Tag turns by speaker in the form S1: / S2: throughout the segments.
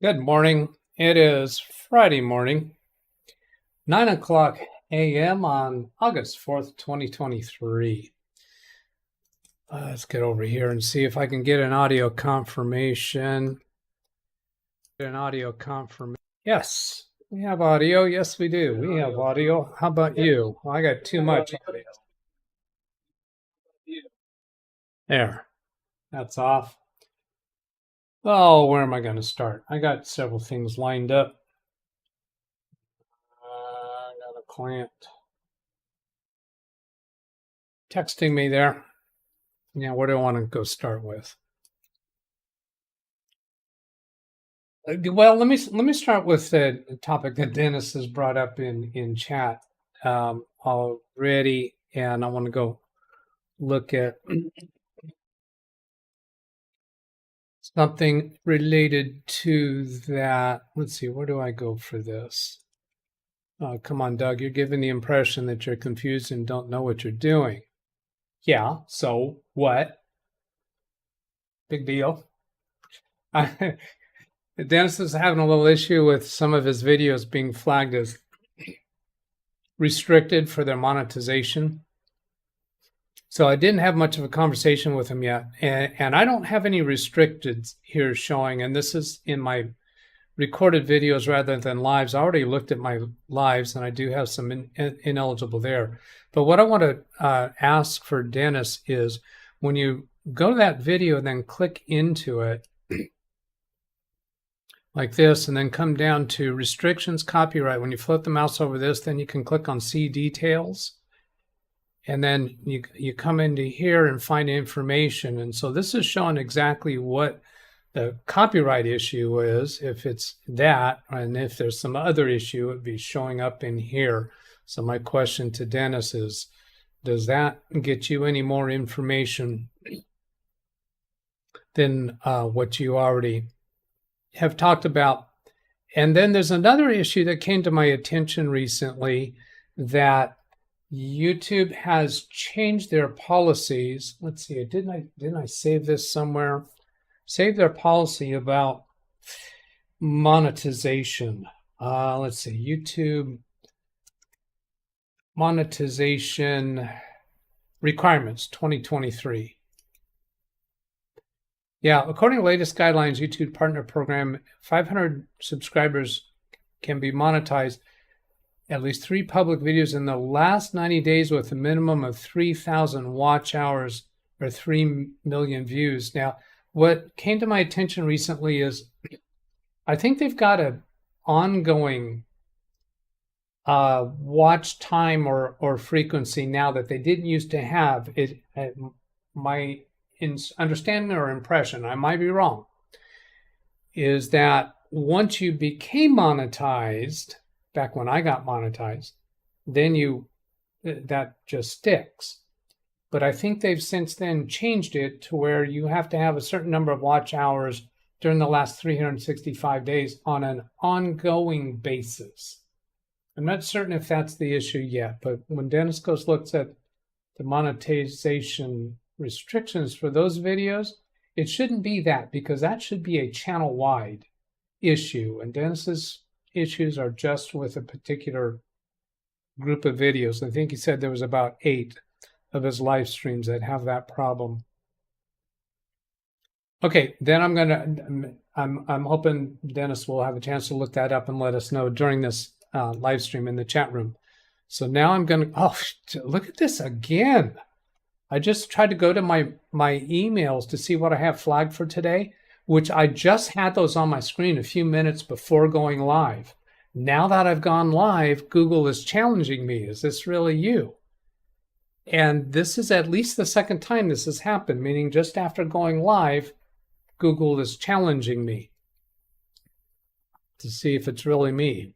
S1: Good morning. It is Friday morning, 9 o'clock a.m. on August 4th, 2023. Let's get over here and see if I can get an audio confirmation. Yes, we have audio. Yes, we do. We have audio. How about you? Well, I got too much audio. There. That's off. Oh, where am I going to start? I got several things lined up. I got a client texting me there. Yeah, where do I want to go start with? Well, let me start with the topic that Dennis has brought up in chat already, and I want to go look at something related to that. Let's see, where do I go for this? Come on, Doug, you're giving the impression that you're confused and don't know what you're doing. Yeah, so what? Big deal. Dennis is having a little issue with some of his videos being flagged as restricted for their monetization. So I didn't have much of a conversation with him yet. And I don't have any restricted here showing. And this is in my recorded videos rather than lives. I already looked at my lives and I do have some ineligible there. But what I want to ask for Dennis is when you go to that video and then click into it, like this, and then come down to restrictions, copyright. When you flip the mouse over this, then you can click on see details. And then you come into here and find information. And so this is showing exactly what the copyright issue is, if it's that, and if there's some other issue, it'd be showing up in here. So my question to Dennis is, does that get you any more information than what you already have talked about? And then there's another issue that came to my attention recently, that YouTube has changed their policies. Let's see, didn't I save this somewhere? Save their policy about monetization. Let's see, YouTube monetization requirements 2023. Yeah, according to latest guidelines, YouTube Partner Program, 500 subscribers can be monetized at least 3 public videos in the last 90 days with a minimum of 3,000 watch hours or 3 million views. Now, what came to my attention recently is I think they've got an ongoing watch time or frequency now that they didn't used to have. My understanding or impression, I might be wrong, is that once you became monetized, back when I got monetized, then that just sticks. But I think they've since then changed it to where you have to have a certain number of watch hours during the last 365 days on an ongoing basis. I'm not certain if that's the issue yet, but when Dennis looks at the monetization restrictions for those videos, it shouldn't be that, because that should be a channel-wide issue, and Dennis's issues are just with a particular group of videos. I think he said there was about 8 of his live streams that have that problem. Okay, then I'm hoping Dennis will have a chance to look that up and let us know during this live stream in the chat room. So now I'm going to, oh, look at this again. I just tried to go to my emails to see what I have flagged for today, which I just had those on my screen a few minutes before going live. Now that I've gone live, Google is challenging me. Is this really you? And this is at least the second time this has happened, meaning just after going live, Google is challenging me to see if it's really me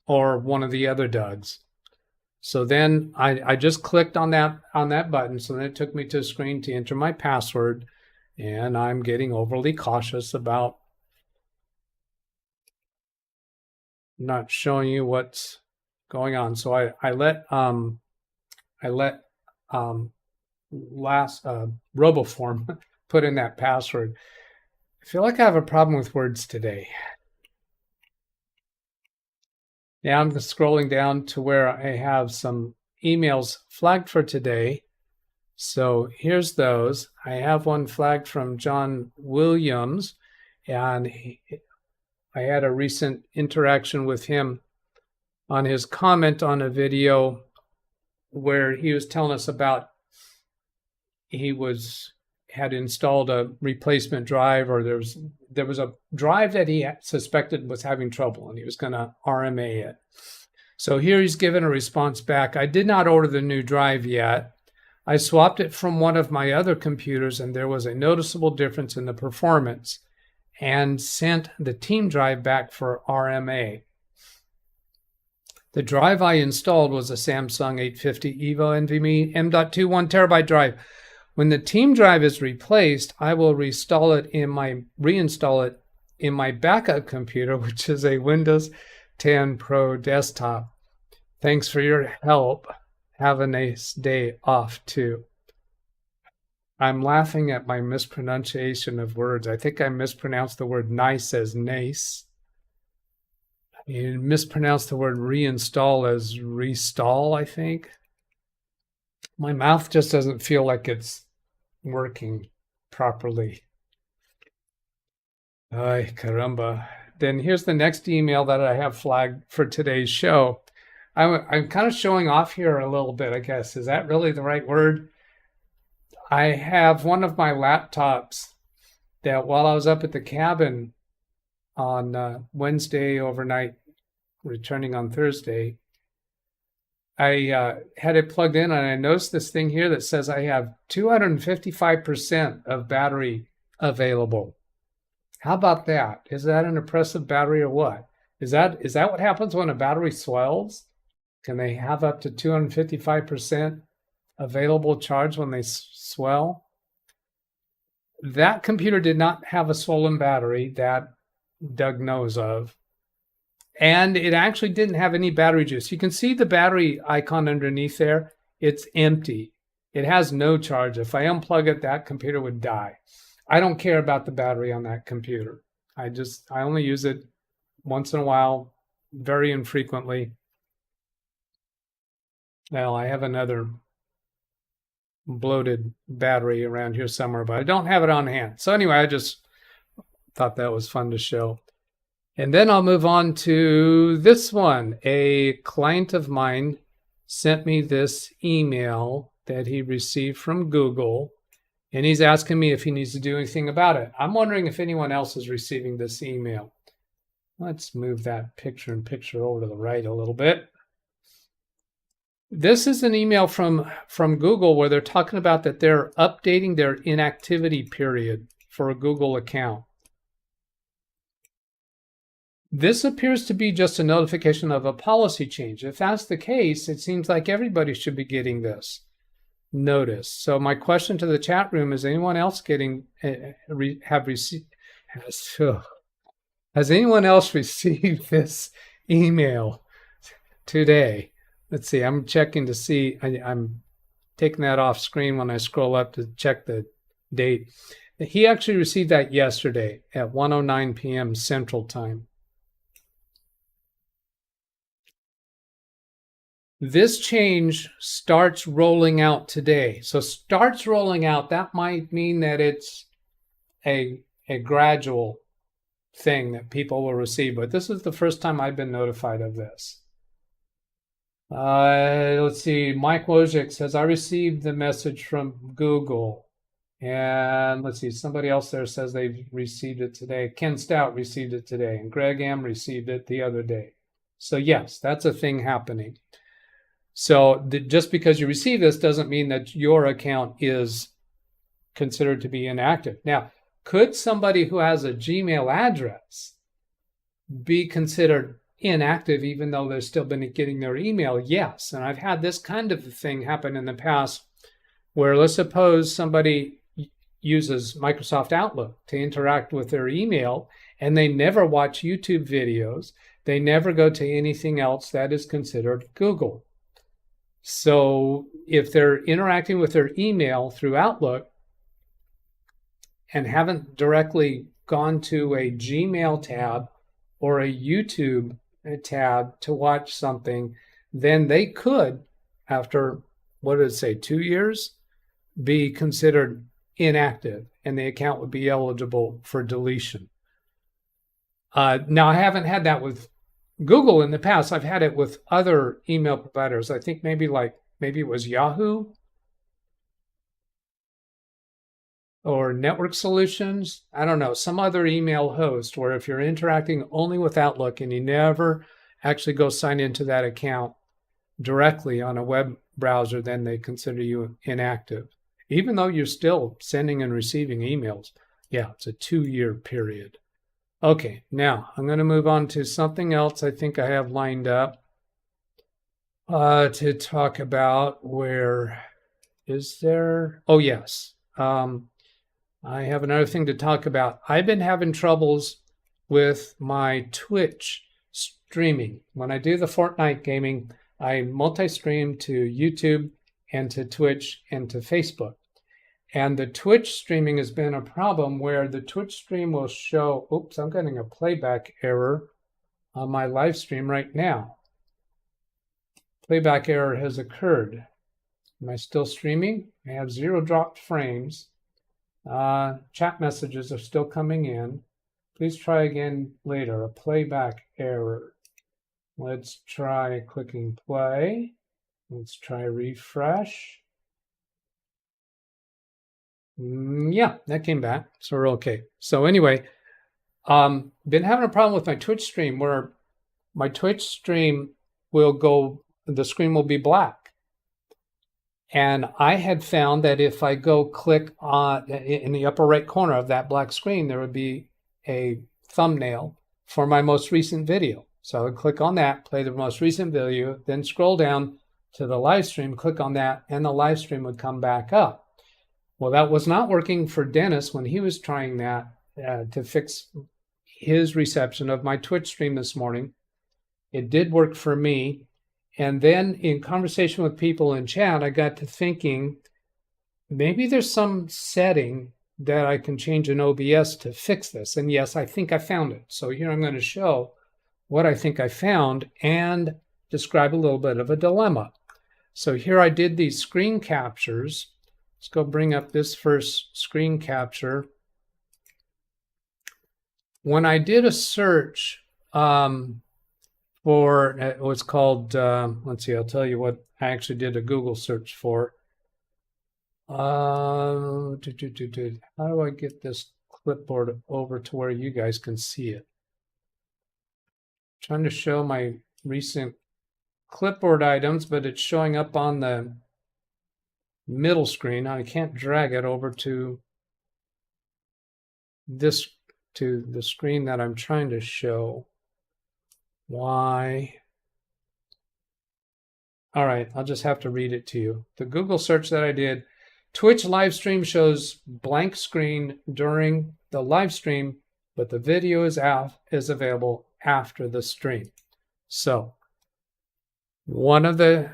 S1: or one of the other Dougs. So then I just clicked on that button. So then it took me to a screen to enter my password, and I'm getting overly cautious about not showing you what's going on. So I let RoboForm put in that password. I feel like I have a problem with words today. Now I'm scrolling down to where I have some emails flagged for today. So here's those. I have one flagged from John Williams, and I had a recent interaction with him on his comment on a video where he was telling us about he had installed a replacement drive, or there was a drive that he suspected was having trouble, and he was going to RMA it. So here he's given a response back. I did not order the new drive yet. I swapped it from one of my other computers, and there was a noticeable difference in the performance, and sent the team drive back for RMA. The drive I installed was a Samsung 850 EVO NVMe M.2 1 terabyte drive. When the team drive is replaced, I will reinstall it in my backup computer, which is a Windows 10 Pro desktop. Thanks for your help. Have a nice day off too. I'm laughing at my mispronunciation of words. I think I mispronounced the word nice as nace. You mispronounced the word reinstall as restall, I think. My mouth just doesn't feel like it's working properly. Ay, caramba. Then here's the next email that I have flagged for today's show. I'm kind of showing off here a little bit, I guess. Is that really the right word? I have one of my laptops that while I was up at the cabin on Wednesday overnight, returning on Thursday, I had it plugged in, and I noticed this thing here that says I have 255% of battery available. How about that? Is that an impressive battery or what? Is that what happens when a battery swells? Can they have up to 255% available charge when they swell? That computer did not have a swollen battery that Doug knows of. And it actually didn't have any battery juice. You can see the battery icon underneath there. It's empty. It has no charge. If I unplug it, that computer would die. I don't care about the battery on that computer. I only use it once in a while, very infrequently. Well, I have another bloated battery around here somewhere, but I don't have it on hand. So anyway, I just thought that was fun to show. And then I'll move on to this one. A client of mine sent me this email that he received from Google, and he's asking me if he needs to do anything about it. I'm wondering if anyone else is receiving this email. Let's move that picture over to the right a little bit. This is an email from Google where they're talking about that they're updating their inactivity period for a Google account. This appears to be just a notification of a policy change. If that's the case, it seems like everybody should be getting this notice. So my question to the chat room is: anyone else has anyone else received this email today? Let's see. I'm checking to see. I'm taking that off screen when I scroll up to check the date. He actually received that yesterday at 1:09 p.m. Central Time. This change starts rolling out today. So starts rolling out, that might mean that it's a gradual thing that people will receive. But this is the first time I've been notified of this. Let's see. Mike Wojcik says, I received the message from Google. And let's see, somebody else there says they've received it today. Ken Stout received it today, and Greg M received it the other day. So yes, that's a thing happening. So just because you receive this doesn't mean that your account is considered to be inactive. Now, could somebody who has a Gmail address be considered inactive even though they've still been getting their email? Yes. And I've had this kind of thing happen in the past where, let's suppose somebody uses Microsoft Outlook to interact with their email and they never watch YouTube videos. They never go to anything else that is considered Google. So if they're interacting with their email through Outlook and haven't directly gone to a Gmail tab or a YouTube tab to watch something, then they could, after, what did it say, 2 years, be considered inactive, and the account would be eligible for deletion. Now, I haven't had that with Google in the past. I've had it with other email providers. I think maybe it was Yahoo or Network Solutions. I don't know, some other email host where if you're interacting only with Outlook and you never actually go sign into that account directly on a web browser, then they consider you inactive, even though you're still sending and receiving emails. Yeah, it's a 2-year period. Okay, now I'm going to move on to something else I think I have lined up to talk about. Where is there? Oh, yes. I have another thing to talk about. I've been having troubles with my Twitch streaming. When I do the Fortnite gaming, I multi-stream to YouTube and to Twitch and to Facebook. And the Twitch streaming has been a problem where the Twitch stream will show, oops, I'm getting a playback error on my live stream right now. Playback error has occurred. Am I still streaming? I have 0 dropped frames. Chat messages are still coming in. Please try again later. A playback error. Let's try clicking play. Let's try refresh. Yeah, that came back, so we're okay. So anyway, been having a problem with my Twitch stream where my Twitch stream will go, the screen will be black. And I had found that if I go click on in the upper right corner of that black screen, there would be a thumbnail for my most recent video. So I would click on that, play the most recent video, then scroll down to the live stream, click on that, and the live stream would come back up. Well, that was not working for Dennis when he was trying that to fix his reception of my Twitch stream this morning. It did work for me. And then in conversation with people in chat, I got to thinking, maybe there's some setting that I can change in OBS to fix this. And yes, I think I found it. So here I'm going to show what I think I found and describe a little bit of a dilemma. So here I did these screen captures. Let's go bring up this first screen capture. When I did a search for what's called, let's see, I'll tell you what I actually did a Google search for. How do I get this clipboard over to where you guys can see it? I'm trying to show my recent clipboard items, but it's showing up on the middle screen. I can't drag it over to this, to the screen that I'm trying to show. Why? All right, I'll just have to read it to you. The Google search that I did, Twitch live stream shows blank screen during the live stream, but the video is available after the stream. So one of the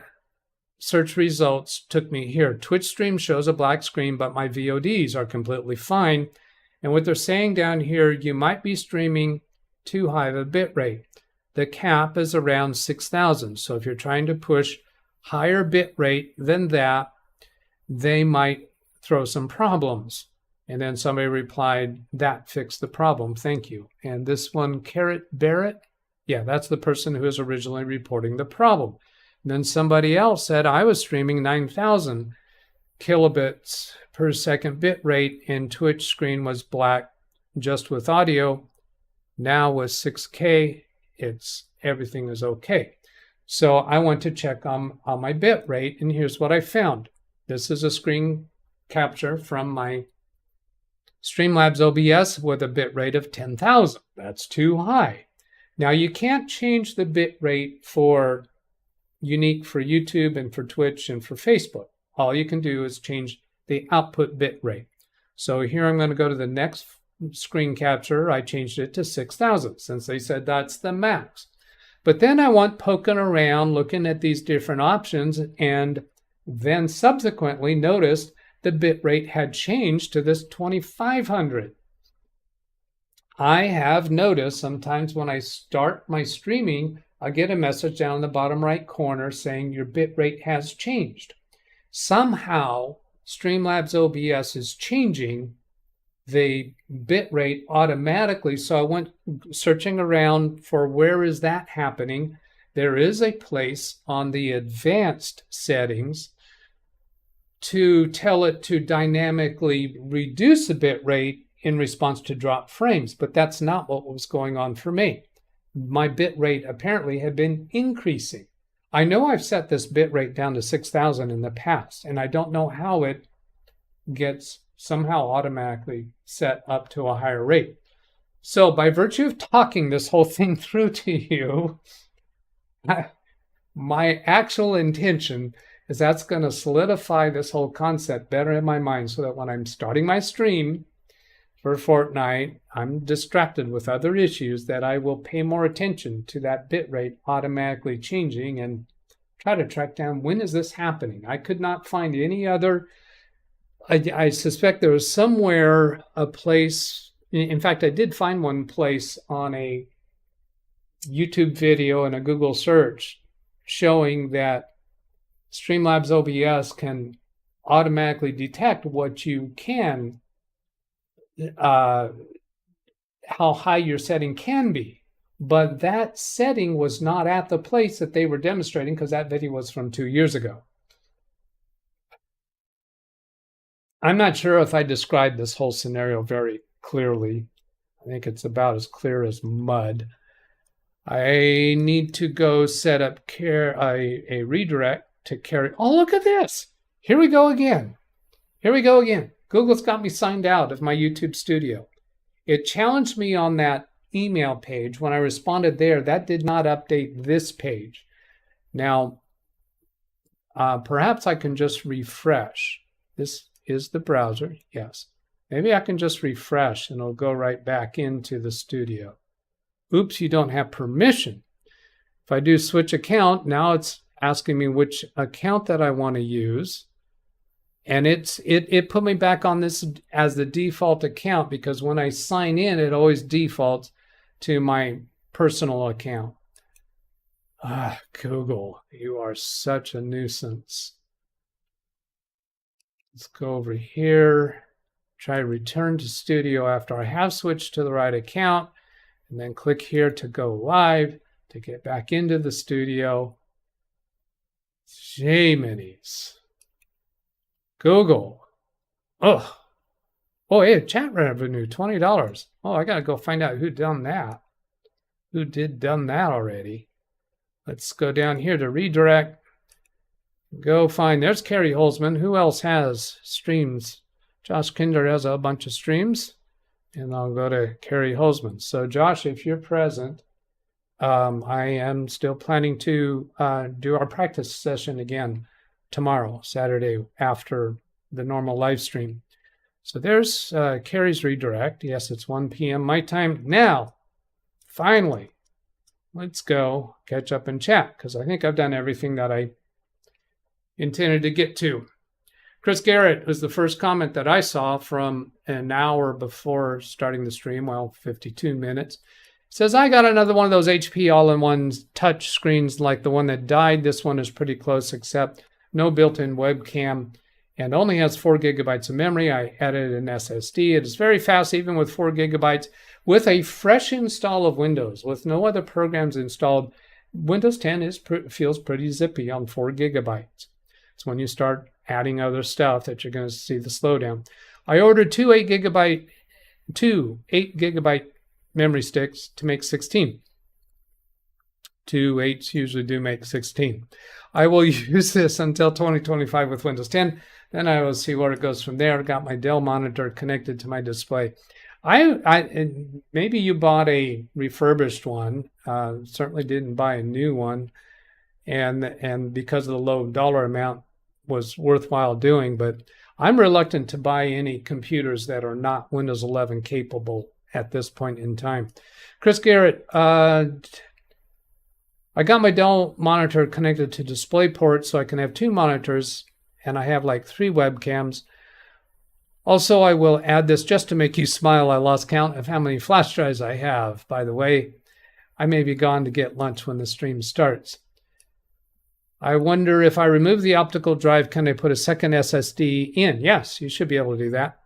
S1: search results took me here. Twitch stream shows a black screen, but my VODs are completely fine. And what they're saying down here, you might be streaming too high of a bit rate. The cap is around 6,000. So if you're trying to push higher bit rate than that, they might throw some problems. And then somebody replied, that fixed the problem, thank you. And this one, Carrot Barrett, yeah, that's the person who was originally reporting the problem. Then somebody else said, I was streaming 9,000 kilobits per second bit rate and Twitch screen was black just with audio. Now with 6K, everything is okay. So I went to check on my bit rate, and here's what I found. This is a screen capture from my Streamlabs OBS with a bit rate of 10,000. That's too high. Now you can't change the bit rate for unique for YouTube and for Twitch and for Facebook. All you can do is change the output bit rate. So here I'm going to go to the next screen capture. I changed it to 6,000 since they said that's the max. But then I went poking around looking at these different options and then subsequently noticed the bit rate had changed to this 2,500. I have noticed sometimes when I start my streaming, I get a message down in the bottom right corner saying your bitrate has changed. Somehow, Streamlabs OBS is changing the bitrate automatically. So I went searching around for where is that happening. There is a place on the advanced settings to tell it to dynamically reduce the bitrate in response to drop frames, but that's not what was going on for me. My bitrate apparently had been increasing. I know I've set this bitrate down to 6,000 in the past, and I don't know how it gets somehow automatically set up to a higher rate. So by virtue of talking this whole thing through to you, my actual intention is that's going to solidify this whole concept better in my mind so that when I'm starting my stream for Fortnite, I'm distracted with other issues, that I will pay more attention to that bitrate automatically changing and try to track down when is this happening. I could not find any other. I suspect there was somewhere a place. In fact, I did find one place on a YouTube video and a Google search showing that Streamlabs OBS can automatically detect what you can, how high your setting can be. But that setting was not at the place that they were demonstrating because that video was from 2 years ago. I'm not sure if I described this whole scenario very clearly. I think it's about as clear as mud. I need to go set up a redirect to carry. Oh, look at this. Here we go again. Here we go again. Google's got me signed out of my YouTube studio. It challenged me on that email page. When I responded there, that did not update this page. Now, perhaps I can just refresh. This is the browser. Yes. Maybe I can just refresh and it'll go right back into the studio. Oops, you don't have permission. If I do switch account, now it's asking me which account that I want to use. And it put me back on this as the default account because when I sign in, it always defaults to my personal account. Google, you are such a nuisance. Let's go over here, try return to studio after I have switched to the right account, and then click here to go live to get back into the studio. Jaminis. Google. Oh, hey, chat revenue, $20. Oh, I got to go find out who done that. Who done that already? Let's go down here to redirect. Go find, there's Carrie Holzman. Who else has streams? Josh Kinder has a bunch of streams. And I'll go to Carrie Holzman. So Josh, if you're present, I am still planning to do our practice session again tomorrow, Saturday, after the normal live stream. So there's Carrie's redirect. Yes, it's 1 p.m. my time. Now, finally, let's go catch up and chat because I think I've done everything that I intended to get to. Chris Garrett was the first comment that I saw from an hour before starting the stream, well, 52 minutes. Says, I got another one of those HP all-in-one touch screens like the one that died. This one is pretty close, except no built-in webcam and only has 4 gigabytes of memory. I added an SSD. It is very fast, even with 4 gigabytes. With a fresh install of Windows, with no other programs installed, Windows 10 feels pretty zippy on 4 gigabytes. It's when you start adding other stuff that you're going to see the slowdown. I ordered two 8 gigabyte memory sticks to make 16. 2 8s usually do make 16. I will use this until 2025 with Windows 10. Then I will see where it goes from there. Got my Dell monitor connected to my display. Maybe you bought a refurbished one. Certainly didn't buy a new one. And because of the low dollar amount was worthwhile doing, but I'm reluctant to buy any computers that are not Windows 11 capable at this point in time. Chris Garrett, I got my Dell monitor connected to DisplayPort so I can have 2 monitors, and I have like 3 webcams. Also, I will add this just to make you smile. I lost count of how many flash drives I have. By the way, I may be gone to get lunch when the stream starts. I wonder if I remove the optical drive, can I put a second SSD in? Yes, you should be able to do that.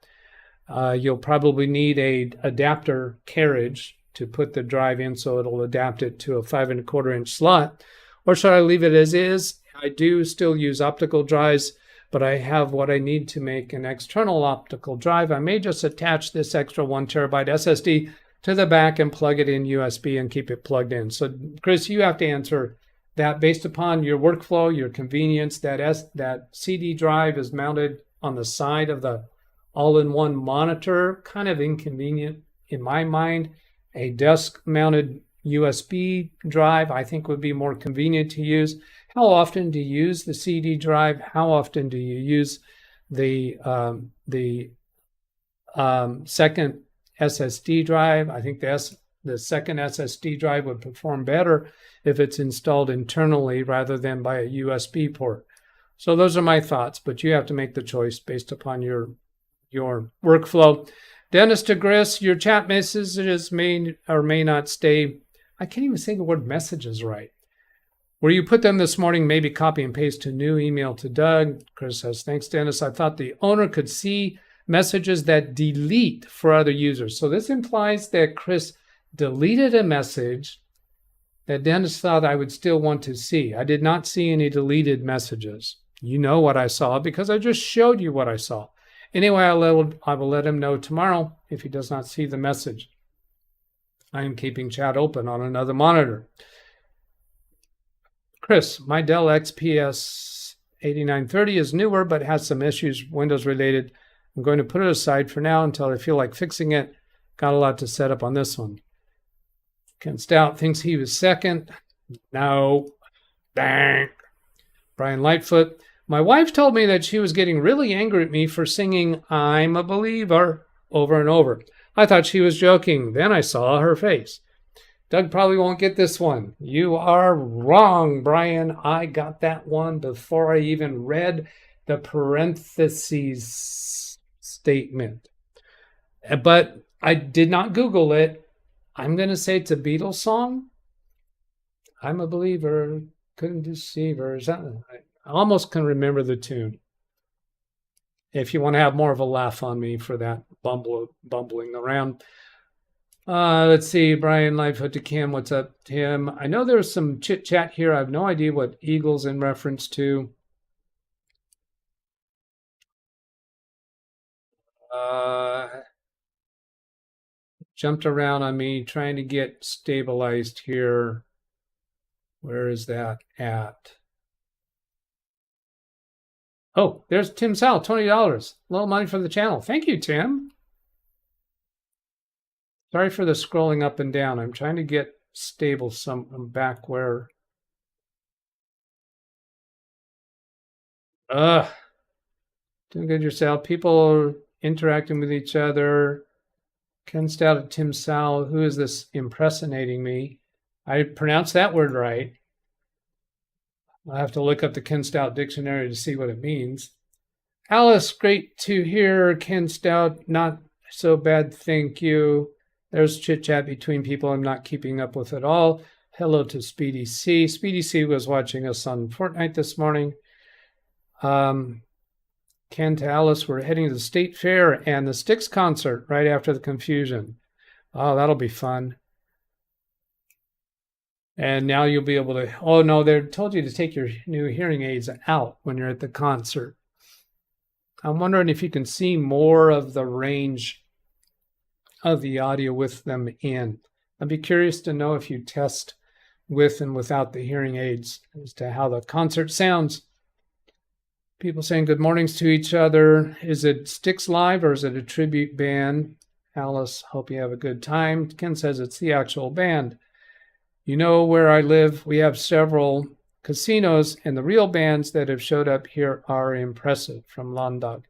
S1: You'll probably need a adapter carriage to put the drive in so it'll adapt it to a 5 1/4 inch slot. Or should I leave it as is? I do still use optical drives, but I have what I need to make an external optical drive. I may just attach this extra 1 terabyte SSD to the back and plug it in USB and keep it plugged in. So Chris, you have to answer that based upon your workflow, your convenience. That CD drive is mounted on the side of the all-in-one monitor, kind of inconvenient in my mind. A desk-mounted USB drive, I think, would be more convenient to use. How often do you use the CD drive? How often do you use the second SSD drive? I think the second SSD drive would perform better if it's installed internally rather than by a USB port. So those are my thoughts, but you have to make the choice based upon your workflow. Dennis DeGris, your chat messages may or may not stay. I can't even say the word messages right. Where you put them this morning, maybe copy and paste to new email to Doug. Chris says, thanks, Dennis. I thought the owner could see messages that delete for other users. So this implies that Chris deleted a message that Dennis thought I would still want to see. I did not see any deleted messages. You know what I saw because I just showed you what I saw. Anyway, I will let him know tomorrow if he does not see the message. I am keeping chat open on another monitor. Chris, my Dell XPS 8930 is newer but has some issues Windows related. I'm going to put it aside for now until I feel like fixing it. Got a lot to set up on this one. Ken Stout thinks he was second. No. Bang. Brian Lightfoot. My wife told me that she was getting really angry at me for singing I'm a Believer over and over. I thought she was joking. Then I saw her face. Doug probably won't get this one. You are wrong, Brian. I got that one before I even read the parentheses statement. But I did not Google it. I'm going to say it's a Beatles song. I'm a believer, couldn't deceive her. Is that... I almost can remember the tune. If you want to have more of a laugh on me for that bumbling around. Let's see, Brian Lightfoot to Kim. What's up, Tim? I know there's some chit chat here. I have no idea what Eagle's in reference to. Jumped around on me trying to get stabilized here. Where is that at? Oh, there's Tim Sal, $20. A little money for the channel. Thank you, Tim. Sorry for the scrolling up and down. I'm trying to get stable some back where. Doing good yourself. People interacting with each other. Ken Stout at Tim Sal. Who is this impersonating me? I pronounced that word right. I'll have to look up the Ken Stout dictionary to see what it means. Alice, great to hear. Ken Stout, not so bad, thank you. There's chit-chat between people I'm not keeping up with at all. Hello to Speedy C. Speedy C was watching us on Fortnite this morning. Ken to Alice, we're heading to the State Fair and the Styx concert right after the confusion. Oh, that'll be fun. And now you'll be able to, oh no, they told you to take your new hearing aids out when you're at the concert. I'm wondering if you can see more of the range of the audio with them in. I'd be curious to know if you test with and without the hearing aids as to how the concert sounds. People saying good mornings to each other. Is it Styx Live or is it a tribute band? Alice, hope you have a good time. Ken says it's the actual band. You know, where I live, we have several casinos, and the real bands that have showed up here are impressive. From Landog.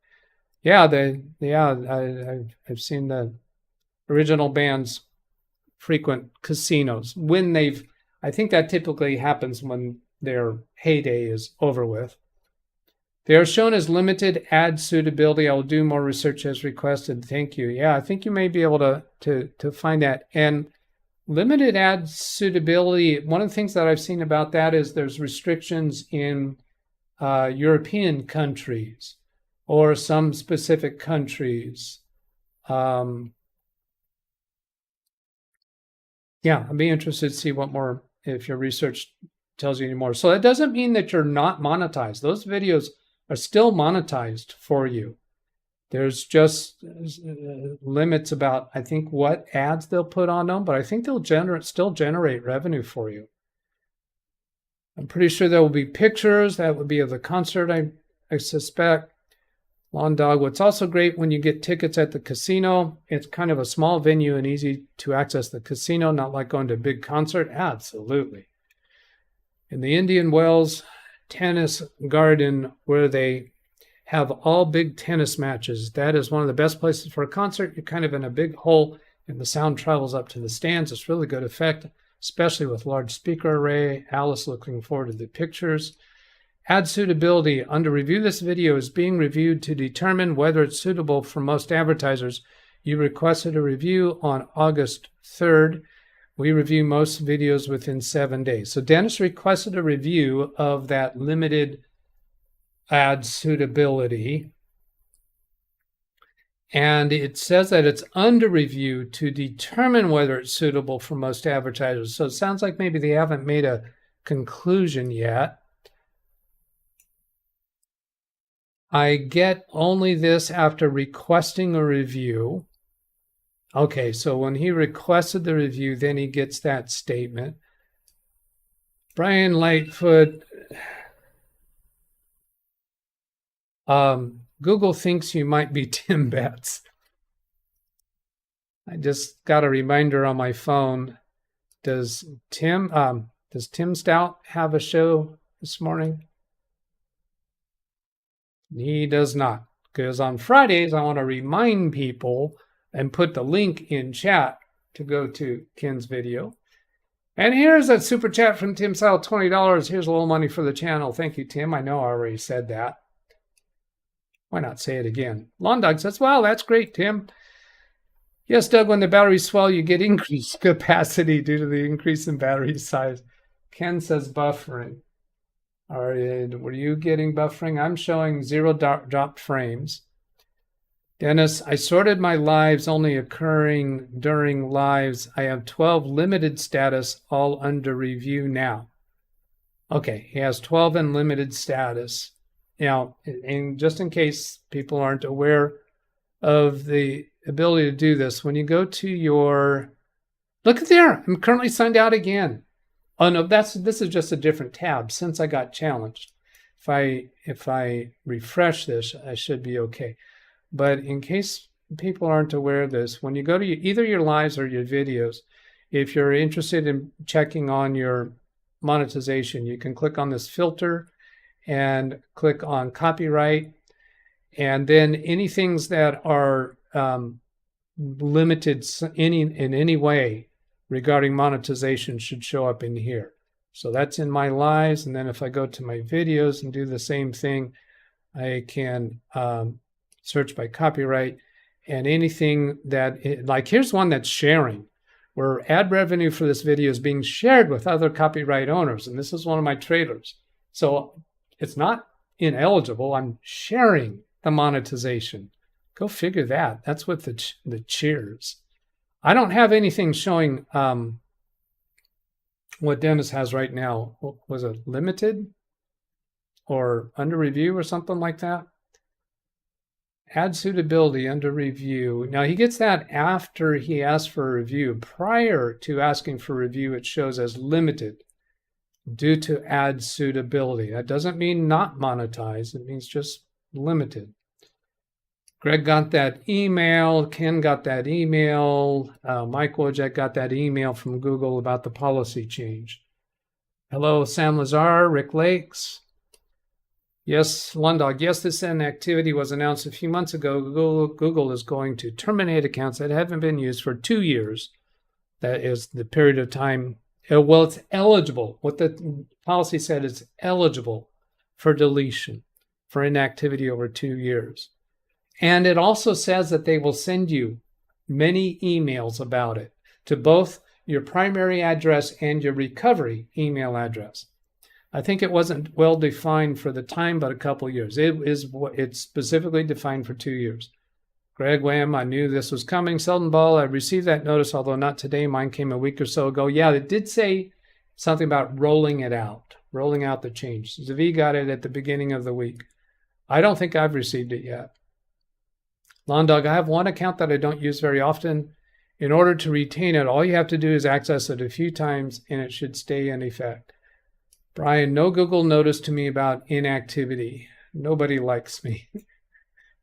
S1: Yeah, I've seen the original bands frequent casinos when I think that typically happens when their heyday is over with. They are shown as limited ad suitability. I will do more research as requested. Thank you. Yeah, I think you may be able to find that. And limited ad suitability, one of the things that I've seen about that is there's restrictions in European countries or some specific countries. Yeah, I'd be interested to see what more, if your research tells you any more. So that doesn't mean that you're not monetized. Those videos are still monetized for you. There's just limits about, I think, what ads they'll put on them, but I think they'll still generate revenue for you. I'm pretty sure there will be pictures. That would be of the concert, I suspect. Lawn Dog, what's also great when you get tickets at the casino, it's kind of a small venue and easy to access the casino, not like going to a big concert. Absolutely. In the Indian Wells Tennis Garden, where they have all big tennis matches, that is one of the best places for a concert. You're kind of in a big hole and the sound travels up to the stands. It's really good effect, especially with large speaker array. Alice, looking forward to the pictures. Ad suitability. Under review, this video is being reviewed to determine whether it's suitable for most advertisers. You requested a review on August 3rd. We review most videos within 7 days. So Dennis requested a review of that limited ad suitability. And it says that it's under review to determine whether it's suitable for most advertisers. So it sounds like maybe they haven't made a conclusion yet. I get only this after requesting a review. Okay, so when he requested the review, then he gets that statement. Brian Lightfoot, Google thinks you might be Tim Betts. I just got a reminder on my phone. Does Tim Stout have a show this morning? He does not, because on Fridays, I want to remind people and put the link in chat to go to Ken's video. And here's a super chat from Tim Sal, $20. Here's a little money for the channel. Thank you, Tim. I know I already said that. Why not say it again? Lawn Dog says, wow, that's great, Tim. Yes, Doug, when the batteries swell, you get increased capacity due to the increase in battery size. Ken says buffering. All right, were you getting buffering? I'm showing 0 dropped frames. Dennis, I sorted my lives only occurring during lives. I have 12 limited status, all under review now. Okay, he has 12 in limited status. Now, and just in case people aren't aware of the ability to do this, when you go to your, look at there, I'm currently signed out again. Oh no, this is just a different tab since I got challenged. If I refresh this, I should be okay. But in case people aren't aware of this, when you go to either your lives or your videos, if you're interested in checking on your monetization, you can click on this filter and click on copyright. And then any things that are limited in any way regarding monetization should show up in here. So that's in my lives. And then if I go to my videos and do the same thing, I can search by copyright and anything that, like here's one that's sharing, where ad revenue for this video is being shared with other copyright owners. And this is one of my trailers. So it's not ineligible. I'm sharing the monetization. Go figure that. That's what the cheers. I don't have anything showing what Dennis has right now. Was it limited or under review or something like that? Ad suitability under review. Now he gets that after he asks for a review. Prior to asking for review, it shows as limited due to ad suitability. That doesn't mean not monetized. It means just limited. Greg got that email. Ken got that email. Mike Wojak got that email from Google about the policy change. Hello, Sam Lazar, Rick Lakes. Yes, Lundog. Yes, this activity was announced a few months ago. Google is going to terminate accounts that haven't been used for 2 years. That is the period of time. Well, it's eligible. What the policy said is eligible for deletion. for inactivity over 2 years. And it also says that they will send you many emails about it to both your primary address and your recovery email address. I think it wasn't well defined for the time, but a couple years. It's specifically defined for 2 years. Greg Wham, I knew this was coming. Selden Ball, I received that notice, although not today. Mine came a week or so ago. Yeah, it did say something about rolling it out, rolling out the change. Zavi got it at the beginning of the week. I don't think I've received it yet. Lawn Dog, I have one account that I don't use very often. In order to retain it, all you have to do is access it a few times and it should stay in effect. Brian, no Google notice to me about inactivity. Nobody likes me.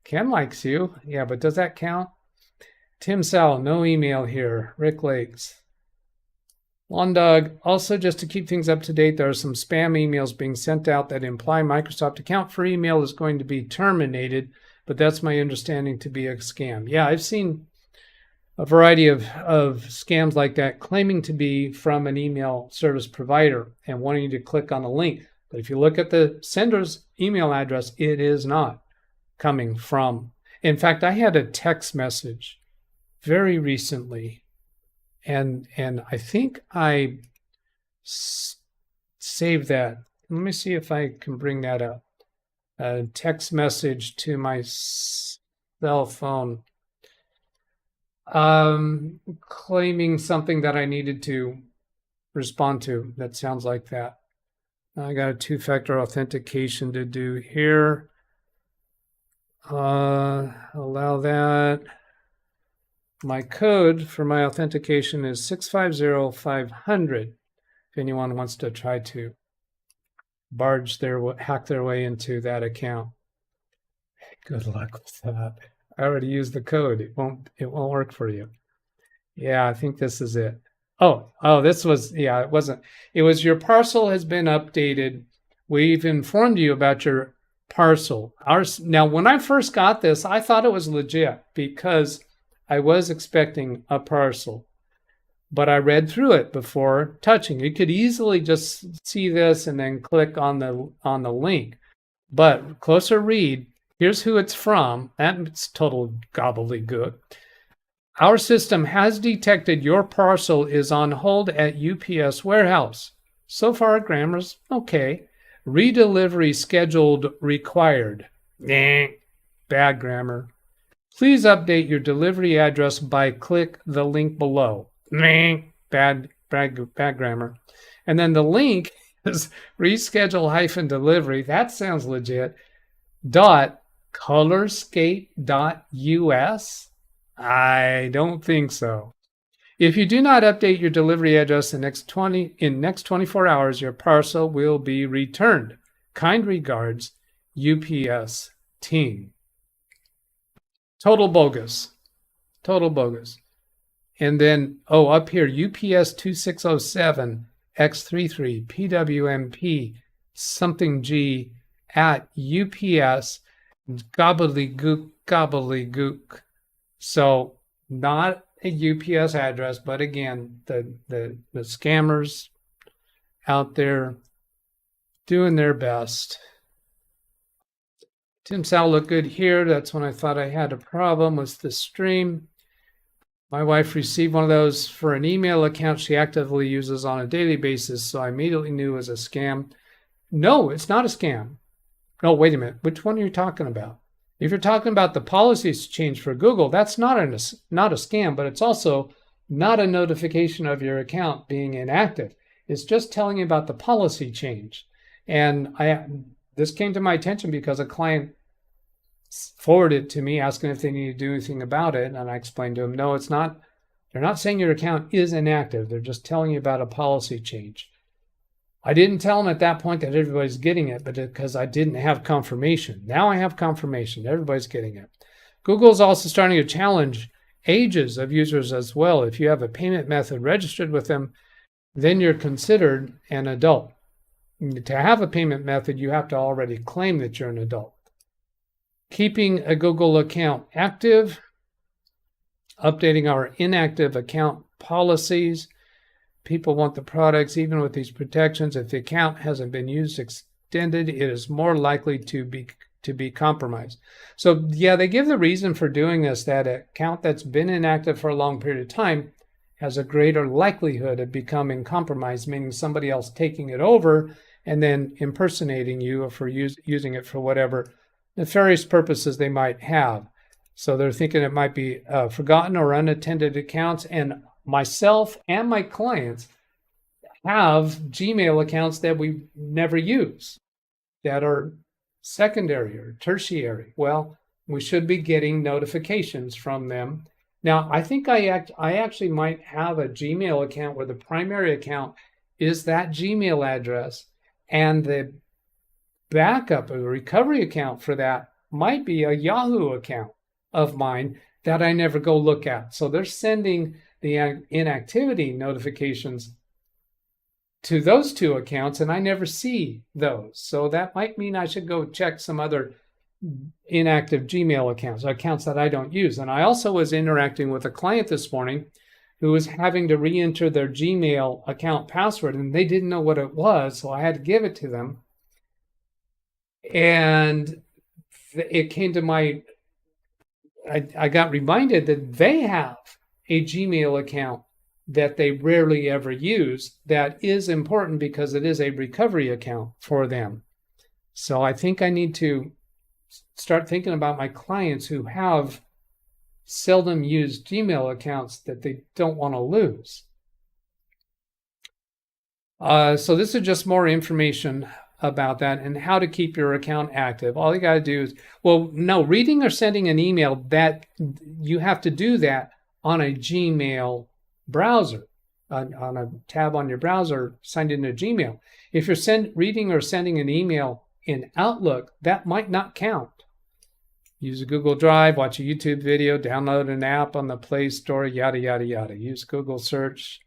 S1: Ken likes you. Yeah, but does that count? Tim Sal, no email here. Rick Lakes. Lawn Dog, also just to keep things up to date, there are some spam emails being sent out that imply Microsoft account for email is going to be terminated, but that's my understanding to be a scam. Yeah, I've seen a variety of scams like that claiming to be from an email service provider and wanting you to click on a link. But if you look at the sender's email address, it is not coming from. In fact, I had a text message very recently, and I think I saved that. Let me see if I can bring that up. A text message to my cell phone. Claiming something that I needed to respond to. That sounds like that. I got a two-factor authentication to do here. Allow that. My code for my authentication is 650500. If anyone wants to try to hack their way into that account. Good luck with that. I already used the code. It won't work for you. Yeah, I think this is it. Oh, this was, yeah, it wasn't. It was your parcel has been updated. We've informed you about your parcel. Now, when I first got this, I thought it was legit because I was expecting a parcel, but I read through it before touching. You could easily just see this and then click on the link, but closer read. Here's who it's from. That's total gobbledygook. Our system has detected your parcel is on hold at UPS warehouse. So far, grammar's okay. Redelivery scheduled required. Bad grammar. Please update your delivery address by click the link below. Bad grammar. And then the link is reschedule-delivery. That sounds legit. Colorscape.us? I don't think so. If you do not update your delivery address in next 24 hours, your parcel will be returned. Kind regards, UPS team. Total bogus. Total bogus. And then, up here, UPS 2607 X33 PWMP something G at UPS gobbledygook. So not a UPS address, but again, the scammers out there doing their best. Tim Sal looked good here. That's when I thought I had a problem with the stream. My wife received one of those for an email account she actively uses on a daily basis, so I immediately knew it was a scam. No, it's not a scam. No, wait a minute. Which one are you talking about? If you're talking about the policies change for Google, that's not a scam, but it's also not a notification of your account being inactive. It's just telling you about the policy change. And this came to my attention because a client forwarded it to me asking if they need to do anything about it. And I explained to them, no, it's not. They're not saying your account is inactive. They're just telling you about a policy change. I didn't tell them at that point that everybody's getting it, but because I didn't have confirmation. Now I have confirmation. Everybody's getting it. Google's also starting to challenge ages of users as well. If you have a payment method registered with them, then you're considered an adult. To have a payment method, you have to already claim that you're an adult. Keeping a Google account active, updating our inactive account policies. People want the products even with these protections. If the account hasn't been used extended, it is more likely to to be compromised. So yeah, they give the reason for doing this, that an account that's been inactive for a long period of time has a greater likelihood of becoming compromised, meaning somebody else taking it over and then impersonating you or for using it for whatever nefarious purposes they might have. So they're thinking it might be forgotten or unattended accounts. And myself and my clients have Gmail accounts that we never use, that are secondary or tertiary. Well, we should be getting notifications from them. Now, I think I actually might have a Gmail account where the primary account is that Gmail address, and the backup or recovery account for that might be a Yahoo account of mine that I never go look at. So they're sending the inactivity notifications to those two accounts, and I never see those. So that might mean I should go check some other inactive Gmail accounts that I don't use. And I also was interacting with a client this morning who was having to re-enter their Gmail account password, and they didn't know what it was, so I had to give it to them. And it came to I got reminded that they have a Gmail account that they rarely ever use that is important because it is a recovery account for them. So I think I need to start thinking about my clients who have seldom used Gmail accounts that they don't want to lose. So this is just more information about that and how to keep your account active. All you got to do is, reading or sending an email, that you have to do that on a Gmail browser, on a tab on your browser signed into Gmail. If you're reading or sending an email in Outlook, that might not count. Use a Google Drive, watch a YouTube video, download an app on the Play Store, yada, yada, yada. Use Google Search.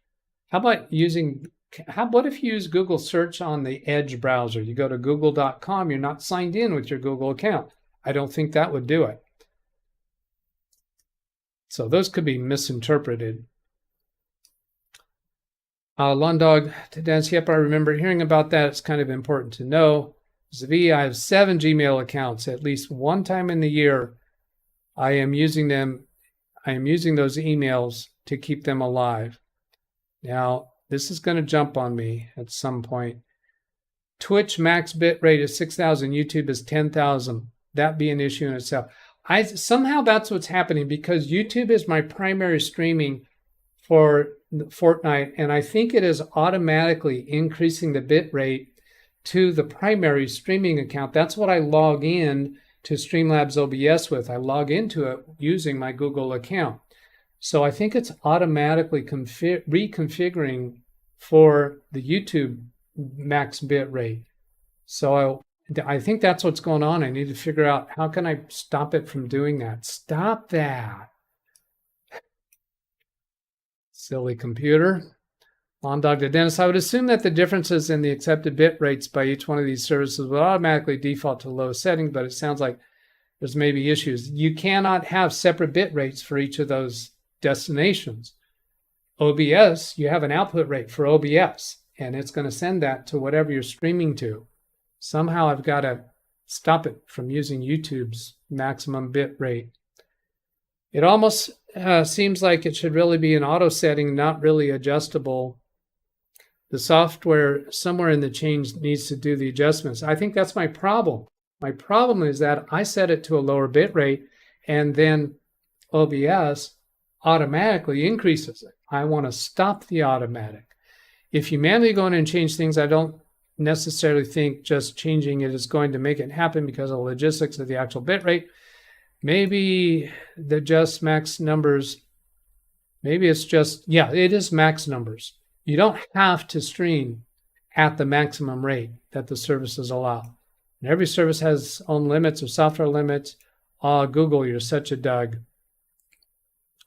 S1: What if you use Google Search on the Edge browser? You go to google.com, you're not signed in with your Google account. I don't think that would do it. So those could be misinterpreted. Lawn Dog to Dance. Yep, I remember hearing about that. It's kind of important to know. Zvi, I have 7 Gmail accounts. At least one time in the year, I am using them. I am using those emails to keep them alive. Now, this is going to jump on me at some point. Twitch max bit rate is 6,000. YouTube is 10,000. That be an issue in itself. Somehow that's what's happening because YouTube is my primary streaming for Fortnite, and I think it is automatically increasing the bit rate to the primary streaming account. That's what I log in to Streamlabs OBS with. I log into it using my Google account. So I think it's automatically reconfiguring for the YouTube max bit rate. So I think that's what's going on. I need to figure out how can I stop it from doing that. Stop that. Silly computer. Lawn Dog to Dennis. I would assume that the differences in the accepted bit rates by each one of these services would automatically default to low setting, but it sounds like there's maybe issues. You cannot have separate bit rates for each of those destinations. OBS, you have an output rate for OBS, and it's going to send that to whatever you're streaming to. Somehow I've got to stop it from using YouTube's maximum bit rate. It almost seems like it should really be an auto setting, not really adjustable. The software somewhere in the chain needs to do the adjustments. I think that's my problem. My problem is that I set it to a lower bit rate and then OBS automatically increases it. I want to stop the automatic. If you manually go in and change things, I don't necessarily think just changing it is going to make it happen because of the logistics of the actual bit rate. Maybe the just max numbers, maybe it's just, yeah, it is max numbers. You don't have to stream at the maximum rate that the services allow. And every service has its own limits or software limits. Google, you're such a Doug.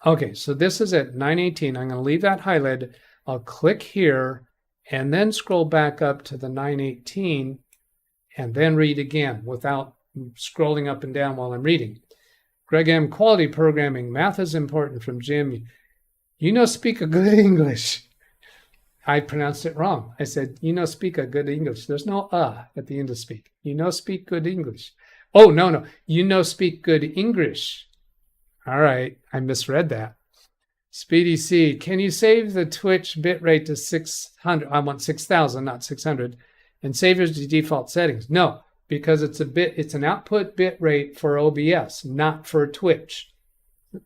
S1: Okay, so this is at 918. I'm going to leave that highlighted. I'll click here and then scroll back up to the 918 and then read again without scrolling up and down while I'm reading. Greg M. Quality programming. Math is important from Jim. Speak a good English. I pronounced it wrong. I said, speak a good English. There's no at the end of speak. Speak good English. Oh, no. You speak good English. All right. I misread that. Speedy C, can you save the Twitch bitrate to 600? I want 6,000, not 600, and save as the default settings. No, because it's an output bitrate for OBS, not for Twitch.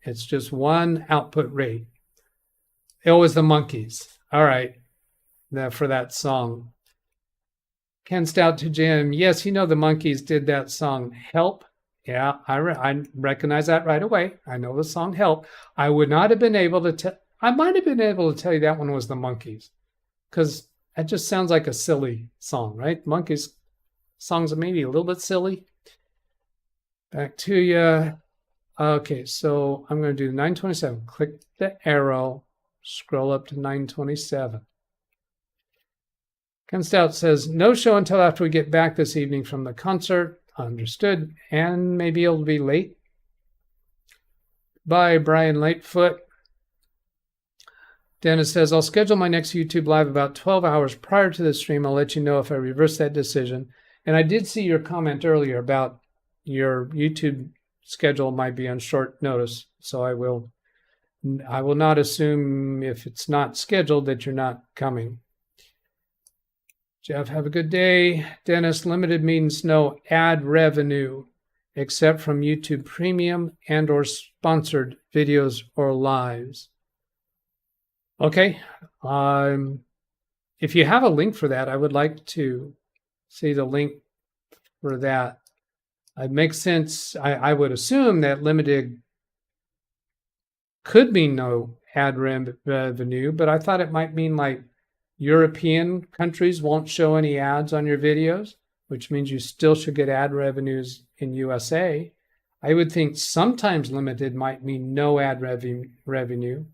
S1: It's just one output rate. It was the Monkees. All right, for that song. Ken Stout to Jim. Yes, the Monkees did that song, Help. Yeah, I recognize that right away. I know the song Help. I would not have been able to tell. I might have been able to tell you that one was the Monkees, because it just sounds like a silly song, right? Monkees songs are maybe a little bit silly. Back to you. Okay, so I'm going to do 927. Click the arrow, scroll up to 927. Ken Stout says, no show until after we get back this evening from the concert. Understood. And maybe it'll be late. Bye, Brian Lightfoot. Dennis says, I'll schedule my next YouTube live about 12 hours prior to the stream. I'll let you know if I reverse that decision. And I did see your comment earlier about your YouTube schedule might be on short notice. So I will not assume if it's not scheduled that you're not coming. Jeff, have a good day. Dennis, limited means no ad revenue except from YouTube Premium and or sponsored videos or lives. Okay. If you have a link for that, I would like to see the link for that. It makes sense. I would assume that limited could mean no ad revenue, but I thought it might mean like European countries won't show any ads on your videos, which means you still should get ad revenues in USA. I would think sometimes limited might mean no ad revenue,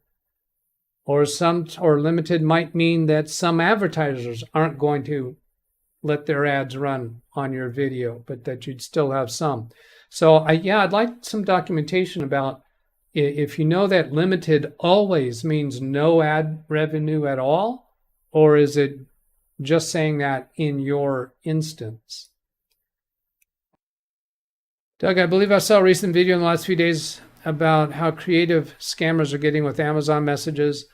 S1: or limited might mean that some advertisers aren't going to let their ads run on your video, but that you'd still have some. So I'd like some documentation about if you know that limited always means no ad revenue at all, or is it just saying that in your instance? Doug, I believe I saw a recent video in the last few days about how creative scammers are getting with Amazon messages,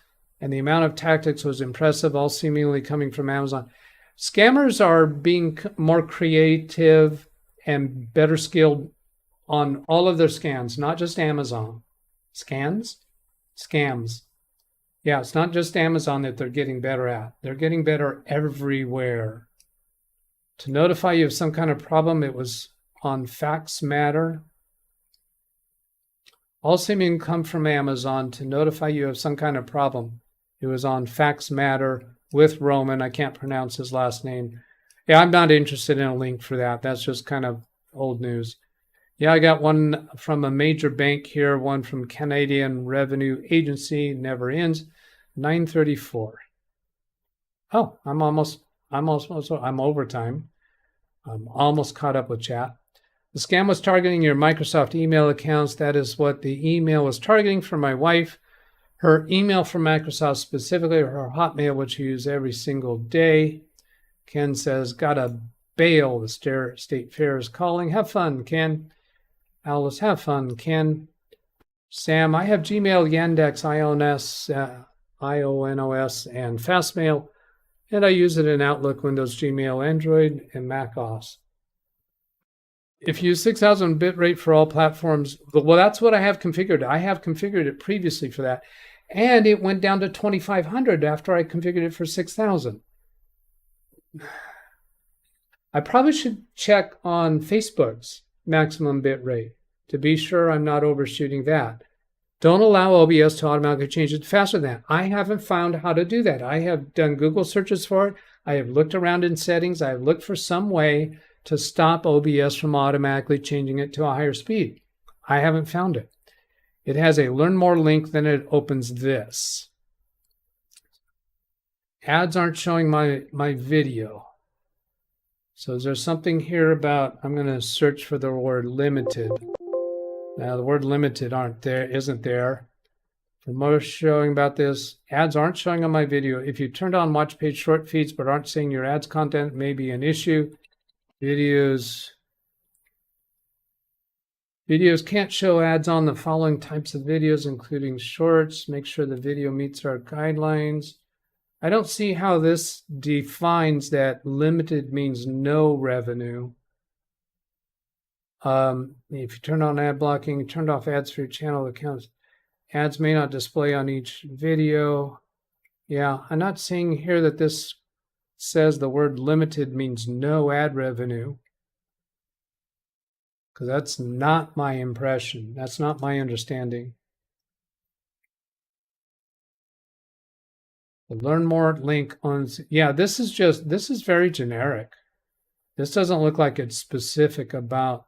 S1: and the amount of tactics was impressive, all seemingly coming from Amazon. Scammers are being more creative and better skilled on all of their scans, not just Amazon. Scams? Yeah, it's not just Amazon that they're getting better at. They're getting better everywhere. To notify you of some kind of problem, it was on Fax Matter. All seeming to come from Amazon to notify you of some kind of problem. It was on Fax Matter with Roman. I can't pronounce his last name. Yeah, I'm not interested in a link for that. That's just kind of old news. Yeah, I got one from a major bank here, one from Canadian Revenue Agency, never ends, 934. Oh, I'm overtime. I'm almost caught up with chat. The scam was targeting your Microsoft email accounts. That is what the email was targeting for my wife. Her email from Microsoft, specifically her Hotmail, which she uses every single day. Ken says, gotta bail. The state fair is calling. Have fun, Ken. Alice, have fun, Ken. Sam, I have Gmail, Yandex, IONOS, and Fastmail, and I use it in Outlook, Windows, Gmail, Android, and Mac OS. If you use 6,000 bitrate for all platforms, well, that's what I have configured. I have configured it previously for that, and it went down to 2,500 after I configured it for 6,000. I probably should check on Facebook's maximum bitrate to be sure I'm not overshooting that. Don't allow OBS to automatically change it faster than that. I haven't found how to do that. I have done Google searches for it. I have looked around in settings. I have looked for some way to stop OBS from automatically changing it to a higher speed. I haven't found it. It has a learn more link, then it opens this. Ads aren't showing my video. So is there something here about, I'm going to search for the word limited. Now the word limited isn't there. For more showing about this, ads aren't showing on my video. If you turned on watch page short feeds but aren't seeing your ads content, may be an issue. Videos Videos can't show ads on the following types of videos, including shorts. Make sure the video meets our guidelines. I don't see how this defines that limited means no revenue. If you turn on ad blocking, turned off ads for your channel accounts, ads may not display on each video. Yeah, I'm not seeing here that this says the word limited means no ad revenue, because that's not my impression. That's not my understanding. The learn more link on, yeah, this is very generic. This doesn't look like it's specific about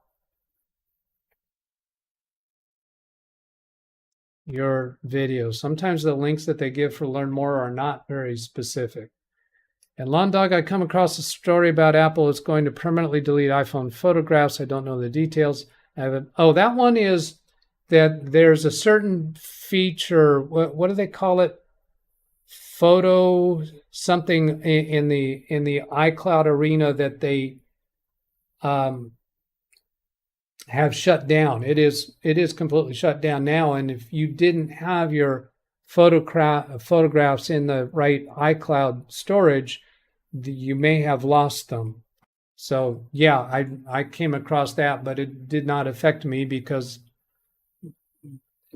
S1: your video. Sometimes the links that they give for learn more are not very specific. And Lawn Dog, I come across a story about Apple is going to permanently delete iPhone photographs. I don't know the details. Oh, that one is that there's a certain feature. What do they call it? Photo something in the iCloud arena that they have shut down. It is completely shut down now. And if you didn't have your photographs in the right iCloud storage, you may have lost them. So yeah, I came across that, but it did not affect me because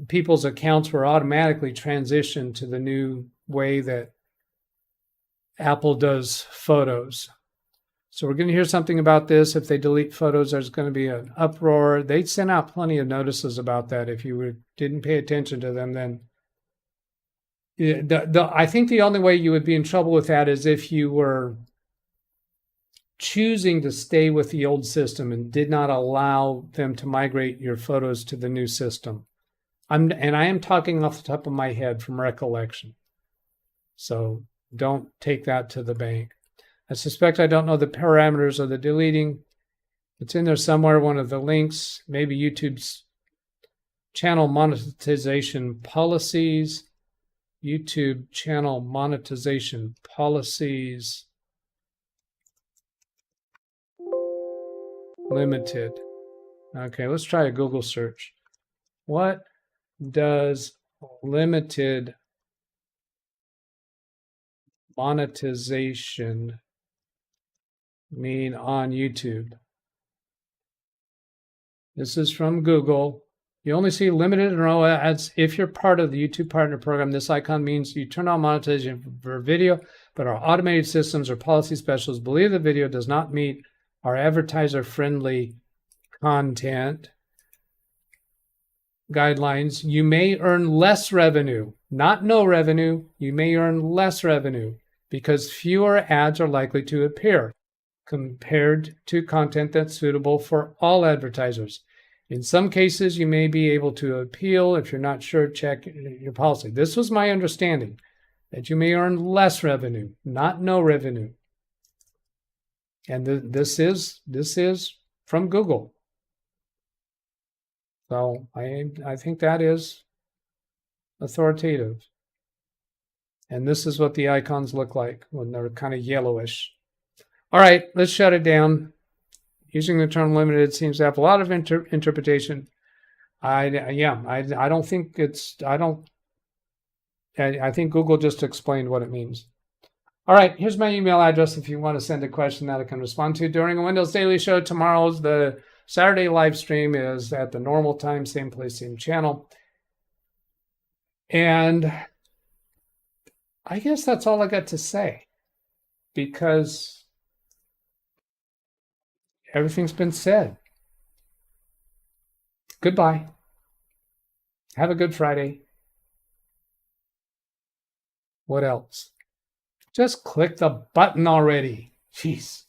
S1: people's accounts were automatically transitioned to the new way that Apple does photos. So we're going to hear something about this. If they delete photos, there's going to be an uproar. They sent out plenty of notices about that. If you didn't pay attention to them, then I think the only way you would be in trouble with that is if you were choosing to stay with the old system and did not allow them to migrate your photos to the new system. I am talking off the top of my head from recollection. So don't take that to the bank. I suspect I don't know the parameters of the deleting. It's in there somewhere, one of the links, maybe YouTube's channel monetization policies. YouTube channel monetization policies. Limited. Okay, let's try a Google search. What does limited monetization mean on YouTube? This is from Google. You only see limited and no ads if you're part of the YouTube Partner Program. This icon means you turn on monetization for video, but our automated systems or policy specialists believe the video does not meet our advertiser-friendly content guidelines. You may earn less revenue, not no revenue. You may earn less revenue because fewer ads are likely to appear compared to content that's suitable for all advertisers. In some cases, you may be able to appeal. If you're not sure, check your policy. This was my understanding, that you may earn less revenue, not no revenue. And this is from Google. So I think that is authoritative. And this is what the icons look like when they're kind of yellowish. All right, let's shut it down. Using the term limited seems to have a lot of interpretation. I don't think it's, I think Google just explained what it means. All right, here's my email address if you want to send a question that I can respond to during a Windows Daily Show. Tomorrow's the Saturday live stream is at the normal time, same place, same channel. And I guess that's all I got to say because everything's been said. Goodbye. Have a good Friday. What else? Just click the button already. Jeez.